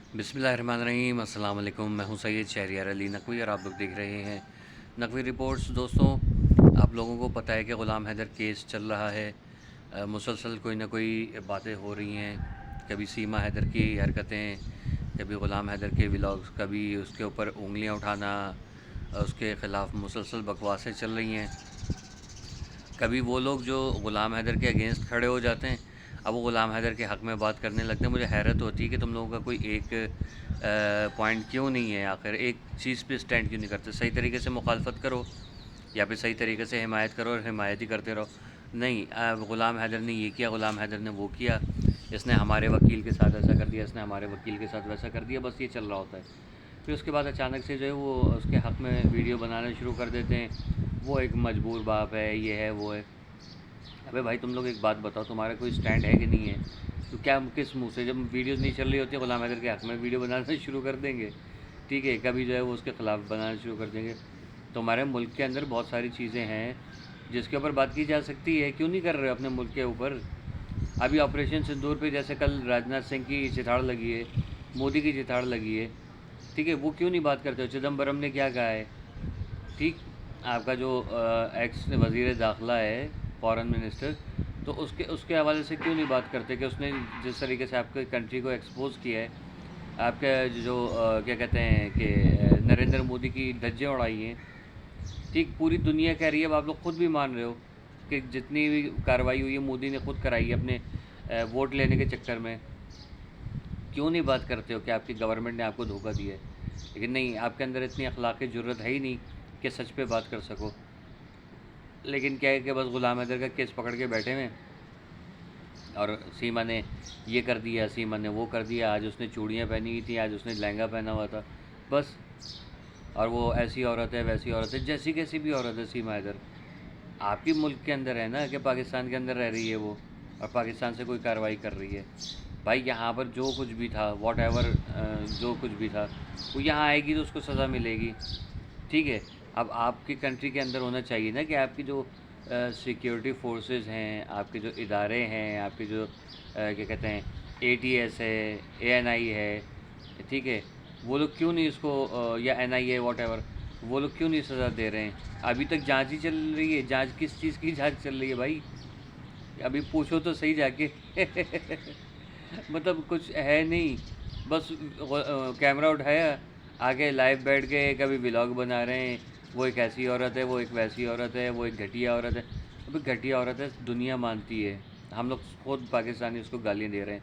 बिस्मिल्लाहिर्रहमानिर्रहीम। अस्सलाम वालेकुम। मैं हूं सैयद शहरियार अली नकवी और आप लोग देख रहे हैं नकवी रिपोर्ट्स। दोस्तों, आप लोगों को पता है कि ग़ुलाम हैदर केस चल रहा है। मुसलसल कोई ना कोई बातें हो रही हैं। कभी सीमा हैदर की हरकतें, कभी ग़ुलाम हैदर के व्लॉग्स, कभी उसके ऊपर उंगलियां उठाना, उसके ख़िलाफ़ मुसलसल बकवासें चल रही हैं। कभी वो लोग जो ग़ुलाम हैदर के अगेंस्ट खड़े हो जाते हैं, अब वो ग़ुलाम हैदर के हक़ में बात करने लगते हैं। मुझे हैरत होती है कि तुम लोगों का कोई एक पॉइंट क्यों नहीं है, आखिर एक चीज़ पे स्टैंड क्यों नहीं करते। सही तरीके से मुखालफत करो या फिर सही तरीके से हिमायत करो और हिमायत ही करते रहो। नहीं, ग़ुलाम हैदर ने ये किया, ग़ुलाम हैदर ने वो किया, इसने हमारे वकील के साथ ऐसा कर दिया, इसने हमारे वकील के साथ वैसा कर दिया, बस ये चल रहा होता है। फिर उसके बाद अचानक से जो है वो उसके हक़ में वीडियो बनाना शुरू कर देते हैं। वो एक मजबूर बाप है, ये है वो है। अबे भाई, तुम लोग एक बात बताओ, तुम्हारा कोई स्टैंड है कि नहीं है? तो क्या किस मुंह से, जब वीडियोज़ नहीं चल रही होती ग़ुलाम हैदर के हक़ में वीडियो बनाना शुरू कर देंगे? ठीक है, कभी जो है वो उसके ख़िलाफ़ बनाना शुरू कर देंगे। तुम्हारे मुल्क के अंदर बहुत सारी चीज़ें हैं जिसके ऊपर बात की जा सकती है, क्यों नहीं कर रहे हो अपने मुल्क के ऊपर? अभी ऑपरेशन सिंदूर पे जैसे कल राजनाथ सिंह की चिथाड़ लगी है, मोदी की चिथाड़ लगी है, ठीक है, वो क्यों नहीं बात करते हो? चिदम्बरम ने क्या कहा है? ठीक, आपका जो एक्स वज़ीर दाखिला है, फ़ॉरेन मिनिस्टर, तो उसके उसके हवाले से क्यों नहीं बात करते कि उसने जिस तरीके से आपके कंट्री को एक्सपोज़ किया है, आपका जो क्या कहते हैं कि नरेंद्र मोदी की धज्जियाँ उड़ाई हैं। ठीक, पूरी दुनिया कह रही है, अब आप लोग खुद भी मान रहे हो कि जितनी भी कार्रवाई हुई है मोदी ने खुद कराई है अपने वोट लेने के चक्कर में। क्यों नहीं बात करते हो कि आपकी गवर्नमेंट ने आपको धोखा दिया है? लेकिन नहीं, आपके अंदर इतनी अखलाक़ी ज़रूरत है ही नहीं कि सच पे बात कर सको। लेकिन क्या है कि बस ग़ुलाम हैदर का केस पकड़ के बैठे हुए, और सीमा ने ये कर दिया, सीमा ने वो कर दिया, आज उसने चूड़ियाँ पहनी हुई थी, आज उसने लहंगा पहना हुआ था, बस। और वो ऐसी औरत है, वैसी औरत है, जैसी कैसी भी औरत है सीमा हैदर। आपके मुल्क के अंदर है ना, कि पाकिस्तान के अंदर रह रही है वो, और पाकिस्तान से कोई कार्रवाई कर रही है। भाई, यहाँ पर जो कुछ भी था, वॉटएवर जो कुछ भी था, वो यहाँ आएगी तो उसको सज़ा मिलेगी। ठीक है, अब आपकी कंट्री के अंदर होना चाहिए ना कि आपकी जो सिक्योरिटी फोर्सेस हैं, आपके जो इदारे हैं, आपके जो क्या कहते हैं एटीएस है, एएनआई है, ठीक है, वो लोग क्यों नहीं इसको या एनआईए वॉटएवर, वो लोग क्यों नहीं सज़ा दे रहे हैं? अभी तक जांच ही चल रही है। जांच किस चीज़ की जांच चल रही है भाई? अभी पूछो तो सही जाके। मतलब कुछ है नहीं, बस कैमरा उठाया, आगे लाइव बैठ के कभी व्लॉग बना रहे हैं। वो एक ऐसी औरत है, वो एक वैसी औरत है, वो एक घटिया औरत है। अभी घटिया औरत है, दुनिया मानती है, हम लोग खुद पाकिस्तानी उसको गालियाँ दे रहे हैं,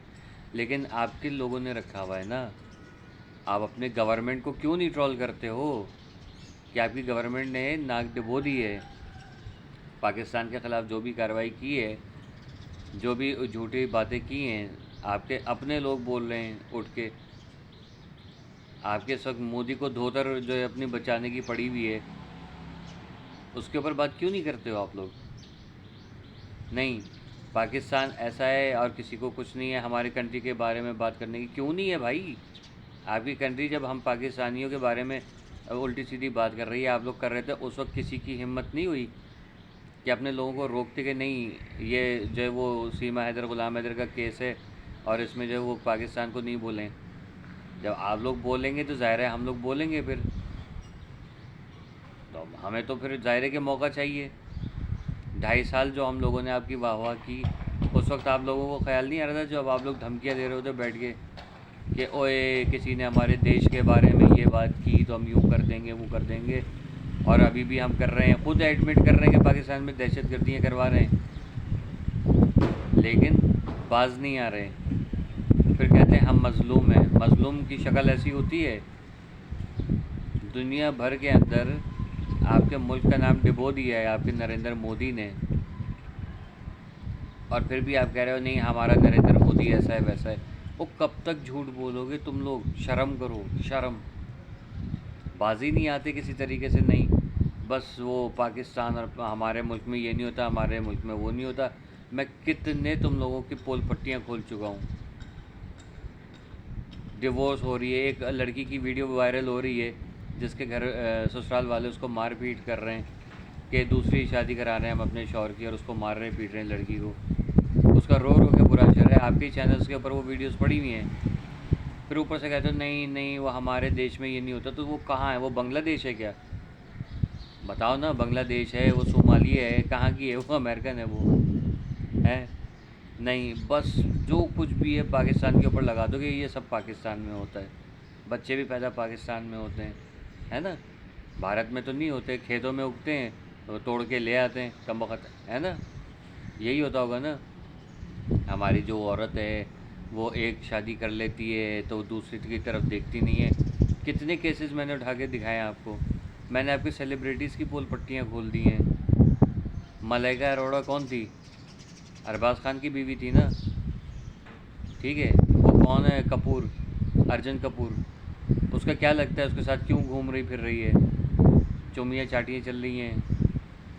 लेकिन आपके लोगों ने रखा हुआ है ना। आप अपने गवर्नमेंट को क्यों नहीं ट्रोल करते हो कि आपकी गवर्नमेंट ने नाक डुबो दी है? पाकिस्तान के ख़िलाफ़ जो भी कार्रवाई की है, जो भी झूठी बातें की हैं, आपके अपने लोग बोल रहे हैं उठ के। आपके इस वक्त मोदी को धोतर जो है अपनी बचाने की पड़ी हुई है, उसके ऊपर बात क्यों नहीं करते हो आप लोग? नहीं, पाकिस्तान ऐसा है और किसी को कुछ नहीं है हमारी कंट्री के बारे में बात करने की। क्यों नहीं है भाई? आपकी कंट्री जब हम पाकिस्तानियों के बारे में उल्टी सीधी बात कर रही है, आप लोग कर रहे थे, उस वक्त किसी की हिम्मत नहीं हुई कि अपने लोगों को रोकते कि नहीं, ये जो है वो सीमा हैदर, ग़ुलाम हैदर का केस है और इसमें जो है वो पाकिस्तान को नहीं बोलें। जब आप लोग बोलेंगे तो ज़ाहिर है हम लोग बोलेंगे फिर, तो हमें तो फिर ज़ाहिर है कि मौका चाहिए। 2.5 साल जो हम लोगों ने आपकी वाह की, उस वक्त आप लोगों को ख्याल नहीं आ रहा था जब आप लोग धमकियाँ दे रहे होते बैठ के कि ओए किसी ने हमारे देश के बारे में ये बात की तो हम यूँ कर देंगे, वो कर देंगे। और अभी भी हम कर रहे हैं, खुद एडमिट कर रहे हैं कि पाकिस्तान में दहशतगर्दियाँ करवा रहे हैं, लेकिन बाज नहीं आ रहे। फिर कहते हैं हम मज़लूम हैं। मज़लूम की शक्ल ऐसी होती है? दुनिया भर के अंदर आपके मुल्क का नाम डुबो दिया है आपके नरेंद्र मोदी ने, और फिर भी आप कह रहे हो नहीं हमारा नरेंद्र मोदी ऐसा है वैसा है। वो कब तक झूठ बोलोगे तुम लोग? शर्म करो, शर्म। बाजी नहीं आती किसी तरीके से? नहीं, बस वो पाकिस्तान और हमारे मुल्क में ये नहीं होता, हमारे मुल्क में वो नहीं होता। मैं कितने तुम लोगों की पोल पट्टियाँ खोल चुका हूँ। डिवोर्स हो रही है, एक लड़की की वीडियो वायरल हो रही है जिसके घर ससुराल वाले उसको मार पीट कर रहे हैं कि दूसरी शादी करा रहे हैं हम अपने शौहर की, और उसको मार रहे पीट रहे हैं लड़की को। उसका रो रो के बुरा चल रहा है, आपके चैनल्स के ऊपर वो वीडियोस पड़ी हुई हैं। फिर फिर ऊपर से कहते हो नहीं नहीं वो हमारे देश में ये नहीं होता, तो वो कहाँ है? वो बांग्लादेश है क्या? बताओ ना, बांग्लादेश है, वो सोमाली है, कहाँ की है? वो अमेरिकन है वो, है? नहीं, बस जो कुछ भी है पाकिस्तान के ऊपर लगा दोगे, ये सब पाकिस्तान में होता है, बच्चे भी पैदा पाकिस्तान में होते हैं, है ना? भारत में तो नहीं होते, खेतों में उगते हैं तो तोड़ के ले आते हैं कमबख्त, है ना? यही होता होगा ना। हमारी जो औरत है वो एक शादी कर लेती है तो दूसरी की तरफ देखती नहीं है। कितने केसेस मैंने उठा के दिखाए आपको। मैंने आपकी सेलिब्रिटीज़ की पोल पट्टियाँ खोल दी हैं। मलाइका अरोड़ा कौन थी? अरबाज खान की बीवी थी ना, ठीक है? वो कौन है? कपूर, अर्जुन कपूर। उसका क्या लगता है उसके साथ क्यों घूम रही फिर रही है? चुमियाँ चाटियाँ चल रही हैं।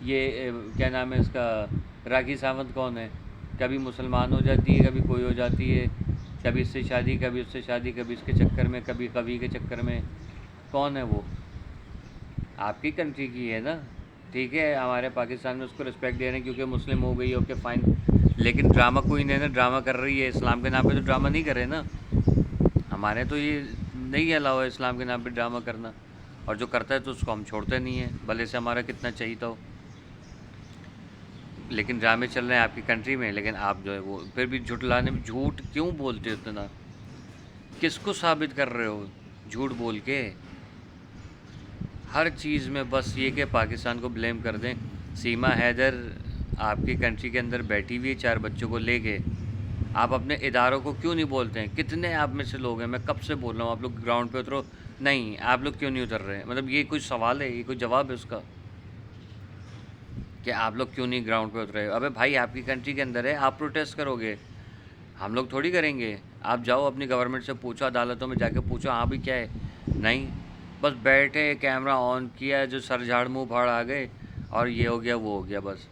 ये क्या नाम है इसका, राखी सावंत कौन है? कभी मुसलमान हो जाती है, कभी कोई हो जाती है, कभी इससे शादी, कभी उससे शादी, कभी इसके चक्कर में, कभी कवि के चक्कर में। कौन है वो? आपकी कंट्री की है ना, ठीक है? हमारे पाकिस्तान में उसको रिस्पेक्ट दे रहे हैं क्योंकि मुस्लिम हो गई, ओके फाइन। लेकिन ड्रामा क्वीन है ना, ड्रामा कर रही है इस्लाम के नाम पे, तो ड्रामा नहीं करे ना। हमारे तो ये नहीं अलाउ है इस्लाम के नाम पे ड्रामा करना, और जो करता है तो उसको हम छोड़ते नहीं हैं, भले से हमारा कितना चाहिए हो। लेकिन ड्रामे चल रहे हैं आपकी कंट्री में, लेकिन आप जो है वो फिर भी झुटलाने में, झूठ क्यों बोलते हो इतना? किसको साबित कर रहे हो झूठ बोल के? हर चीज़ में बस ये कि पाकिस्तान को ब्लेम कर दें। सीमा हैदर आपकी कंट्री के अंदर बैठी हुई है 4 बच्चों को लेके, आप अपने इदारों को क्यों नहीं बोलते हैं? कितने आप में से लोग हैं, मैं कब से बोल रहा हूँ आप लोग ग्राउंड पे उतरो, नहीं आप लोग क्यों नहीं उतर रहे हैं? मतलब ये कोई सवाल है, ये कोई जवाब है उसका कि आप लोग क्यों नहीं ग्राउंड पे उतरे? अबे भाई आपकी कंट्री के अंदर है, आप प्रोटेस्ट करोगे, हम लोग थोड़ी करेंगे। आप जाओ अपनी गवर्नमेंट से पूछो, अदालतों में जाके पूछो, हाँ भी क्या है? नहीं, बस बैठे कैमरा ऑन किया, जो सर झाड़ मुँह फाड़ आ गए, और ये हो गया वो हो गया। बस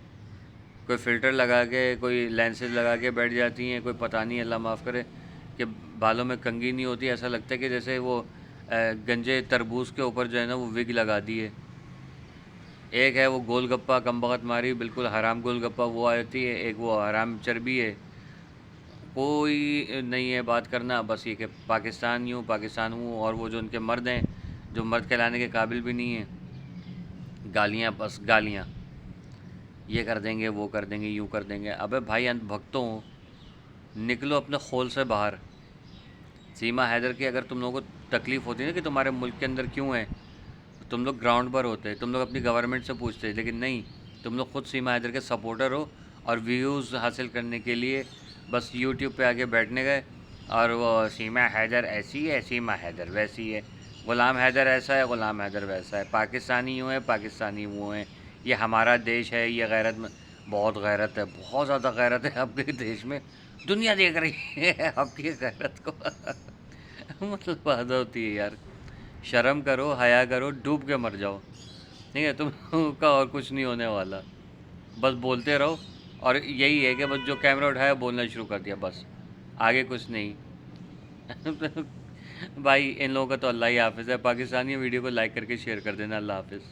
कोई फ़िल्टर लगा के, कोई लेंसेज लगा के बैठ जाती हैं, कोई पता नहीं, अल्लाह माफ़ करे, कि बालों में कंघी नहीं होती, ऐसा लगता है कि जैसे वो गंजे तरबूज के ऊपर जो है ना वो विग लगा दी है। एक है वो गोलगप्पा कमबख्त मारी, बिल्कुल हराम गोलगप्पा वो आती है, एक वो हराम चर्बी है। कोई नहीं है बात करना, बस ये कि पाकिस्तान हूँ, और वो जो उनके मर्द हैं जो मर्द कहलाने के काबिल भी नहीं हैं, गालियाँ, बस गालियाँ, ये कर देंगे, वो कर देंगे, यूँ कर देंगे। अबे भाई अंधभक्तों, निकलो अपने खोल से बाहर। सीमा हैदर की अगर तुम लोगों को तकलीफ़ होती है ना कि तुम्हारे मुल्क के अंदर क्यों है, तो तुम लोग ग्राउंड पर होते, तुम लोग अपनी गवर्नमेंट से पूछते, लेकिन नहीं, तुम लोग खुद सीमा हैदर के सपोर्टर हो, और व्यूज़ हासिल करने के लिए बस यूट्यूब पे आके बैठने गए, और वो सीमा हैदर ऐसी है, सीमा हैदर वैसी है, ग़ुलाम हैदर ऐसा है, ग़ुलाम हैदर वैसा है, पाकिस्तानी यूँ है, पाकिस्तानी वो हैं, ये हमारा देश है, ये गैरत में। बहुत गैरत है, बहुत ज़्यादा गैरत है आपके देश में, दुनिया देख रही है आपकी गैरत को मतलब बात होती है यार, शर्म करो, हया करो, डूब के मर जाओ, ठीक है? तुमका और कुछ नहीं होने वाला, बस बोलते रहो, और यही है कि बस जो कैमरा उठाया बोलना शुरू कर दिया, बस आगे कुछ नहीं भाई इन लोगों का तो अल्लाह ही हाफ़िज़ है। पाकिस्तानी वीडियो को लाइक करके शेयर कर देना। अल्लाह हाफ़िज़।